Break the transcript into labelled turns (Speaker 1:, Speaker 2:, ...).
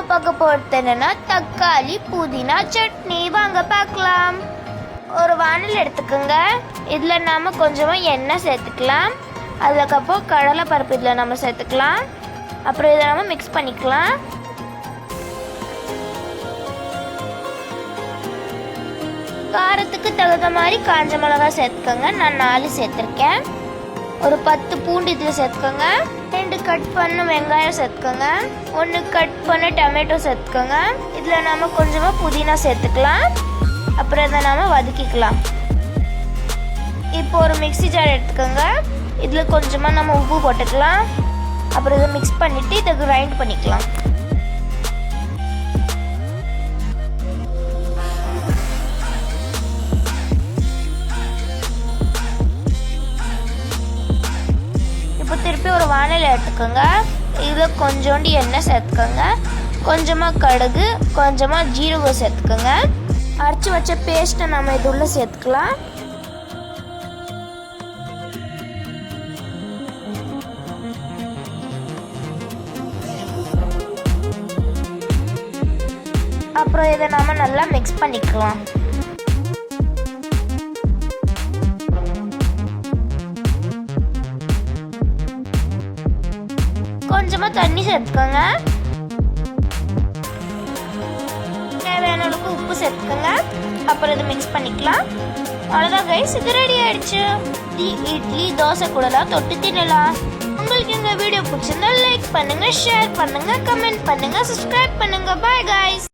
Speaker 1: பார்க்க போகிறது என்னன்னா தக்காளி புதினா சட்னி. வாங்க பார்க்கலாம். ஒரு வானல் எடுத்துக்கோங்க. இதில் நாம் கொஞ்சமாக எண்ணெய் சேர்த்துக்கலாம். அதுக்கப்புறம் கடலை பருப்பு இதில் நம்ம சேர்த்துக்கலாம். அப்புறம் இதை நம்ம மிக்ஸ் பண்ணிக்கலாம். காரத்துக்கு தகுந்த மாதிரி காஞ்ச மிளகாய் சேர்த்துக்கோங்க. நான் 4 சேர்த்துருக்கேன். ஒரு 10 பூண்டு இதில் சேர்த்துக்கோங்க. 2 கட் பண்ண வெங்காயம் சேர்த்துக்கோங்க. 1 கட் பண்ண டொமேட்டோ சேர்த்துக்கோங்க. இதில் நம்ம கொஞ்சமாக புதினா சேர்த்துக்கலாம். அப்புறம் இதை நாம் வதக்கிக்கலாம். இப்போ ஒரு மிக்ஸி ஜார் எடுத்துக்கோங்க. இதில் கொஞ்சமாக நம்ம உப்பு போட்டுக்கலாம். அப்புறம் இதை மிக்ஸ் பண்ணிவிட்டு இதை கிரைண்ட் பண்ணிக்கலாம். இப்போ திருப்பி ஒரு வானல் எடுத்துக்கோங்க. இதில் கொஞ்சோண்டு எண்ணெய் சேர்த்துக்கோங்க. கொஞ்சமாக கடுகு, கொஞ்சமாக ஜீரகம் சேர்த்துக்கோங்க. அரைச்சி வச்ச பேஸ்ட்டை நம்ம இது உள்ள சேர்த்துக்கலாம். அப்புறம் இதை நம்ம நல்லா மிக்ஸ் பண்ணிக்கலாம். கொஞ்சமாக தண்ணி சேர்த்துக்கோங்க. தேவையான அளவுக்கு உப்பு சேர்த்துக்கோங்க. அப்புறம் இதை மிக்ஸ் பண்ணிக்கலாம். அவ்வளோதான் கைஸ், இது ரெடி ஆயிடுச்சு. இட்லி தோசை கூடலாம் தொட்டு தின்னலாம். உங்களுக்கு இந்த வீடியோ பிடிச்சிருந்தா லைக் பண்ணுங்க, ஷேர் பண்ணுங்க, கமெண்ட் பண்ணுங்க, சப்ஸ்கிரைப் பண்ணுங்க. Bye guys.